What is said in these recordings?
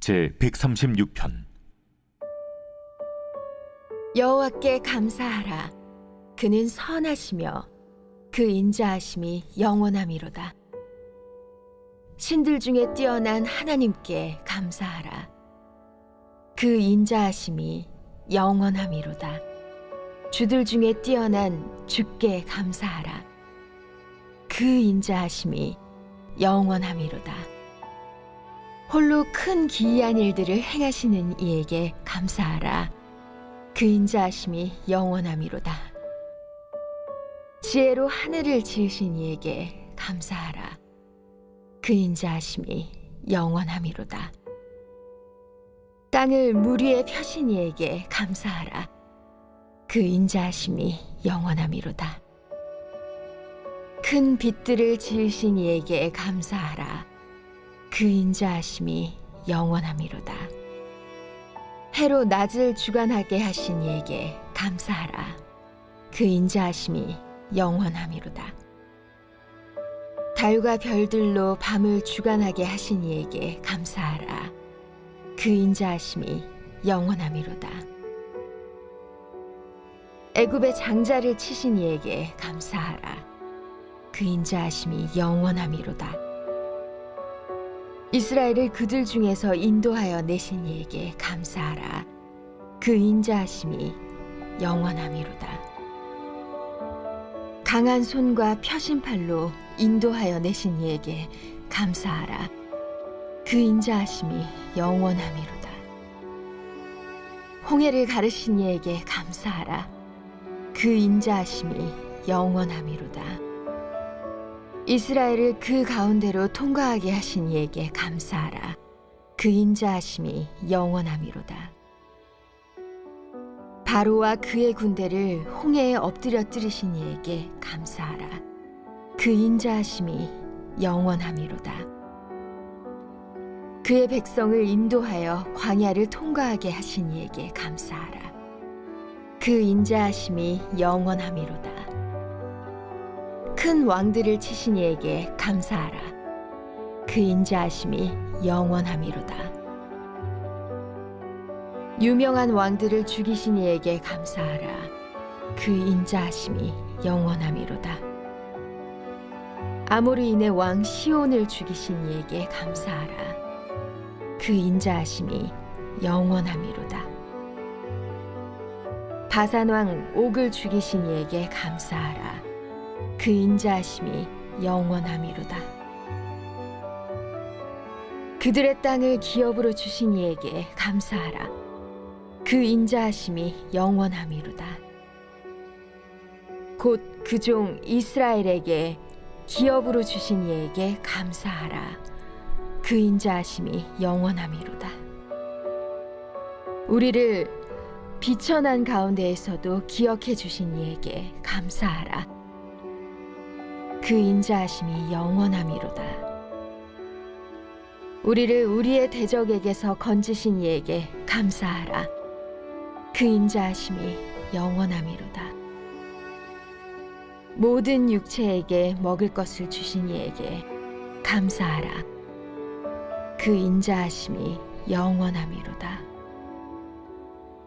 제 136편. 여호와께 감사하라. 그는 선하시며 그 인자하심이 영원함이로다. 신들 중에 뛰어난 하나님께 감사하라. 그 인자하심이 영원함이로다. 주들 중에 뛰어난 주께 감사하라. 그 인자하심이 영원함이로다. 홀로 큰 기이한 일들을 행하시는 이에게 감사하라. 그 인자하심이 영원함이로다. 지혜로 하늘을 지으신 이에게 감사하라. 그 인자하심이 영원함이로다. 땅을 물 위에 펴신 이에게 감사하라. 그 인자하심이 영원함이로다. 큰 빛들을 지으신 이에게 감사하라. 그 인자하심이 영원함이로다. 해로 낮을 주관하게 하신 이에게 감사하라. 그 인자하심이 영원함이로다. 달과 별들로 밤을 주관하게 하신 이에게 감사하라. 그 인자하심이 영원함이로다. 애굽의 장자를 치신 이에게 감사하라. 그 인자하심이 영원함이로다. 이스라엘을 그들 중에서 인도하여 내신 이에게 감사하라. 그 인자하심이 영원함이로다. 강한 손과 펴신 팔로 인도하여 내신 이에게 감사하라. 그 인자하심이 영원함이로다. 홍해를 가르신 이에게 감사하라. 그 인자하심이 영원함이로다. 이스라엘을 그 가운데로 통과하게 하신 이에게 감사하라. 그 인자하심이 영원함이로다. 바로와 그의 군대를 홍해에 엎드려뜨리신 이에게 감사하라. 그 인자하심이 영원함이로다. 그의 백성을 인도하여 광야를 통과하게 하신 이에게 감사하라. 그 인자하심이 영원함이로다. 큰 왕들을 치신 이에게 감사하라. 그 인자하심이 영원함이로다. 유명한 왕들을 죽이신 이에게 감사하라. 그 인자하심이 영원함이로다. 아모르인의 왕 시온을 죽이신 이에게 감사하라. 그 인자하심이 영원함이로다. 바산 왕 옥을 죽이신 이에게 감사하라. 그 인자하심이 영원함이로다. 그들의 땅을 기업으로 주신 이에게 감사하라. 그 인자하심이 영원함이로다. 곧 그 종 이스라엘에게 기업으로 주신 이에게 감사하라. 그 인자하심이 영원함이로다. 우리를 비천한 가운데에서도 기억해 주신 이에게 감사하라. 그 인자하심이 영원함이로다. 우리를 우리의 대적에게서 건지신 이에게 감사하라. 그 인자하심이 영원함이로다. 모든 육체에게 먹을 것을 주신 이에게 감사하라. 그 인자하심이 영원함이로다.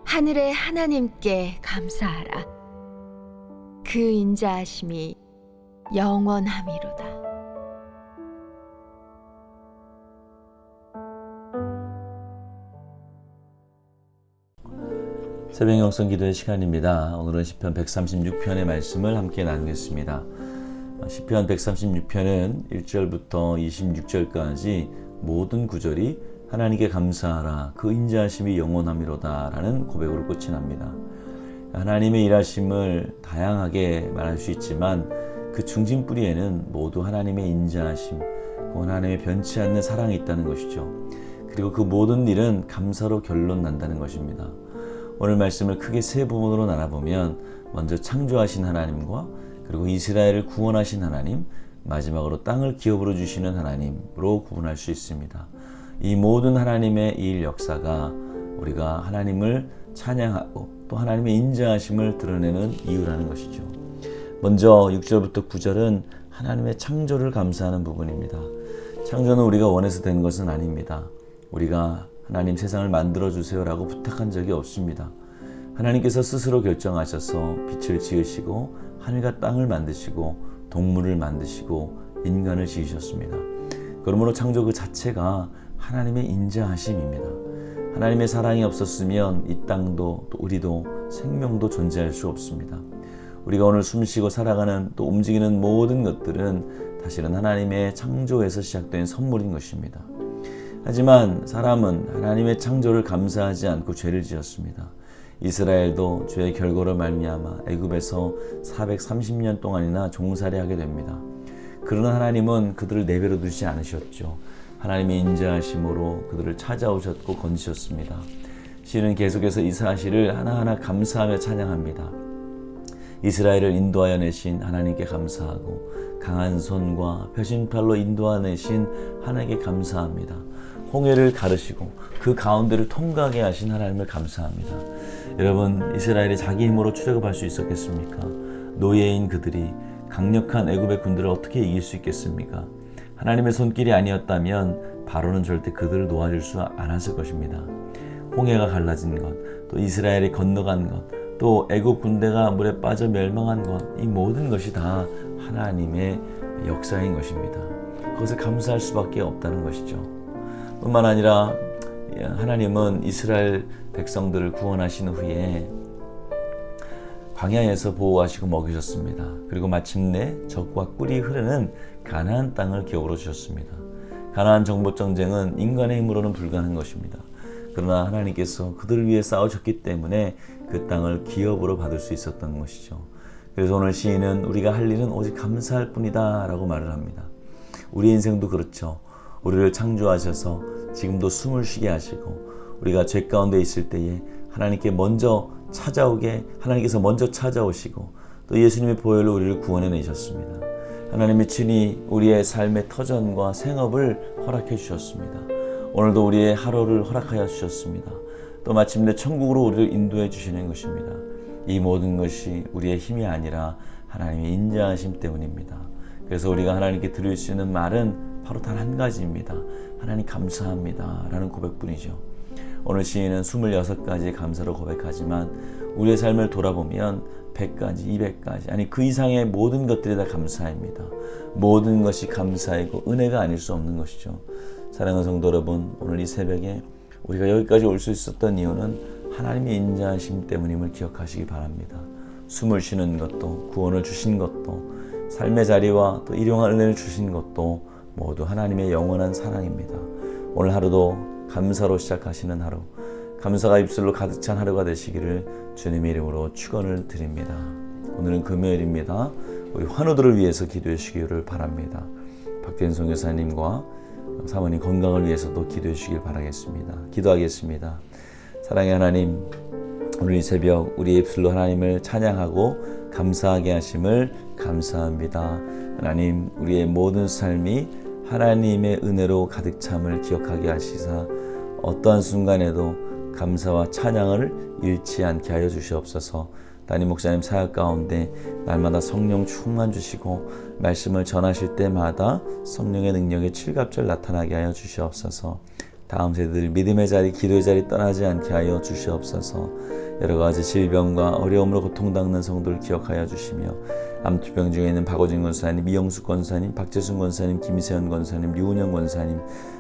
하늘의 하나님께 감사하라. 그 인자하심이 영원함이로다. 새벽 영성 기도의 시간입니다. 오늘은 시편 136편의 말씀을 함께 나누겠습니다. 시편 136편은 1절부터 26절까지 모든 구절이 하나님께 감사하라. 그 인자하심이 영원함이로다 라는 고백으로 끝이 납니다. 하나님의 일하심을 다양하게 말할 수 있지만 그 중심 뿌리에는 모두 하나님의 인자하심, 하나님의 변치 않는 사랑이 있다는 것이죠. 그리고 그 모든 일은 감사로 결론 난다는 것입니다. 오늘 말씀을 크게 세 부분으로 나눠보면 먼저 창조하신 하나님과 그리고 이스라엘을 구원하신 하나님, 마지막으로 땅을 기업으로 주시는 하나님으로 구분할 수 있습니다. 이 모든 하나님의 일 역사가 우리가 하나님을 찬양하고 또 하나님의 인자하심을 드러내는 이유라는 것이죠. 먼저 6절부터 9절은 하나님의 창조를 감사하는 부분입니다. 창조는 우리가 원해서 된 것은 아닙니다. 우리가 하나님 세상을 만들어 주세요라고 부탁한 적이 없습니다. 하나님께서 스스로 결정하셔서 빛을 지으시고 하늘과 땅을 만드시고 동물을 만드시고 인간을 지으셨습니다. 그러므로 창조 그 자체가 하나님의 인자하심입니다. 하나님의 사랑이 없었으면 이 땅도 또 우리도 생명도 존재할 수 없습니다. 우리가 오늘 숨쉬고 살아가는 또 움직이는 모든 것들은 사실은 하나님의 창조에서 시작된 선물인 것입니다. 하지만 사람은 하나님의 창조를 감사하지 않고 죄를 지었습니다. 이스라엘도 죄의 결과로 말미암아 애굽에서 430년 동안이나 종살이하게 됩니다. 그러나 하나님은 그들을 내버려 두지 않으셨죠. 하나님의 인자하심으로 그들을 찾아오셨고 건지셨습니다. 시는 계속해서 이 사실을 하나하나 감사하며 찬양합니다. 이스라엘을 인도하여 내신 하나님께 감사하고 강한 손과 펴신팔로 인도하여 내신 하나님께 감사합니다. 홍해를 가르시고 그 가운데를 통과하게 하신 하나님을 감사합니다. 여러분, 이스라엘이 자기 힘으로 출애굽할 수 있었겠습니까? 노예인 그들이 강력한 애굽의 군대를 어떻게 이길 수 있겠습니까? 하나님의 손길이 아니었다면 바로는 절대 그들을 놓아줄 수 않았을 것입니다. 홍해가 갈라진 것, 또 이스라엘이 건너간 것, 또 애굽 군대가 물에 빠져 멸망한 것, 이 모든 것이 다 하나님의 역사인 것입니다. 그것을 감사할 수밖에 없다는 것이죠. 뿐만 아니라 하나님은 이스라엘 백성들을 구원하신 후에 광야에서 보호하시고 먹이셨습니다. 그리고 마침내 젖과 꿀이 흐르는 가나안 땅을 기업으로 주셨습니다. 가나안 정복 전쟁은 인간의 힘으로는 불가능한 것입니다. 그러나 하나님께서 그들을 위해 싸우셨기 때문에 그 땅을 기업으로 받을 수 있었던 것이죠. 그래서 오늘 시인은 우리가 할 일은 오직 감사할 뿐이다 라고 말을 합니다. 우리 인생도 그렇죠. 우리를 창조하셔서 지금도 숨을 쉬게 하시고 우리가 죄 가운데 있을 때에 하나님께서 먼저 찾아오시고 또 예수님의 보혈로 우리를 구원해 내셨습니다. 하나님의 친히 우리의 삶의 터전과 생업을 허락해 주셨습니다. 오늘도 우리의 하루를 허락하여 주셨습니다. 또 마침내 천국으로 우리를 인도해 주시는 것입니다. 이 모든 것이 우리의 힘이 아니라 하나님의 인자하심 때문입니다. 그래서 우리가 하나님께 드릴 수 있는 말은 바로 단 한 가지입니다. 하나님 감사합니다 라는 고백뿐이죠. 오늘 시인은 26가지의 감사로 고백하지만 우리의 삶을 돌아보면 100가지, 200가지 아니 그 이상의 모든 것들이 다 감사입니다. 모든 것이 감사이고 은혜가 아닐 수 없는 것이죠. 사랑하는 성도 여러분, 오늘 이 새벽에 우리가 여기까지 올 수 있었던 이유는 하나님의 인자하심 때문임을 기억하시기 바랍니다. 숨을 쉬는 것도, 구원을 주신 것도, 삶의 자리와 또 일용할 은혜를 주신 것도 모두 하나님의 영원한 사랑입니다. 오늘 하루도 감사로 시작하시는 하루, 감사가 입술로 가득 찬 하루가 되시기를 주님의 이름으로 축원을 드립니다. 오늘은 금요일입니다. 우리 환우들을 위해서 기도해 주시기를 바랍니다. 박대성 교사님과 사모님 건강을 위해서도 기도해 주시길 바라겠습니다. 기도하겠습니다. 사랑의 하나님, 오늘 이 새벽 우리의 입술로 하나님을 찬양하고 감사하게 하심을 감사합니다. 하나님, 우리의 모든 삶이 하나님의 은혜로 가득 참을 기억하게 하시사 어떠한 순간에도 감사와 찬양을 잃지 않게 하여 주시옵소서. 담임 목사님 사역 가운데 날마다 성령 충만 주시고 말씀을 전하실 때마다 성령의 능력이 칠갑절 나타나게 하여 주시옵소서. 다음 세대들 믿음의 자리, 기도의 자리 떠나지 않게 하여 주시옵소서. 여러 가지 질병과 어려움으로 고통당하는 성도를 기억하여 주시며 암투병 중에 있는 박오진 권사님, 이영숙 권사님, 박재순 권사님, 김세현 권사님, 류은영 권사님,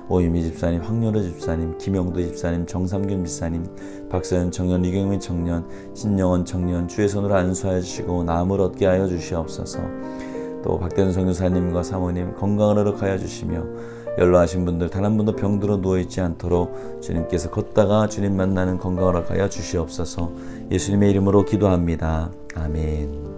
오유미 집사님, 황연호 집사님, 김영도 집사님, 정삼균 집사님, 박서연 청년, 이경민 청년, 신영원 청년 주의 손으로 안수하여 주시고 나음을 얻게 하여 주시옵소서. 또 박대선 선교사님과 사모님 건강을 허락하여 주시며 연로하신 분들 단 한 분도 병들어 누워있지 않도록 주님께서 걷다가 주님 만나는 건강을 허락하여 주시옵소서. 예수님의 이름으로 기도합니다. 아멘.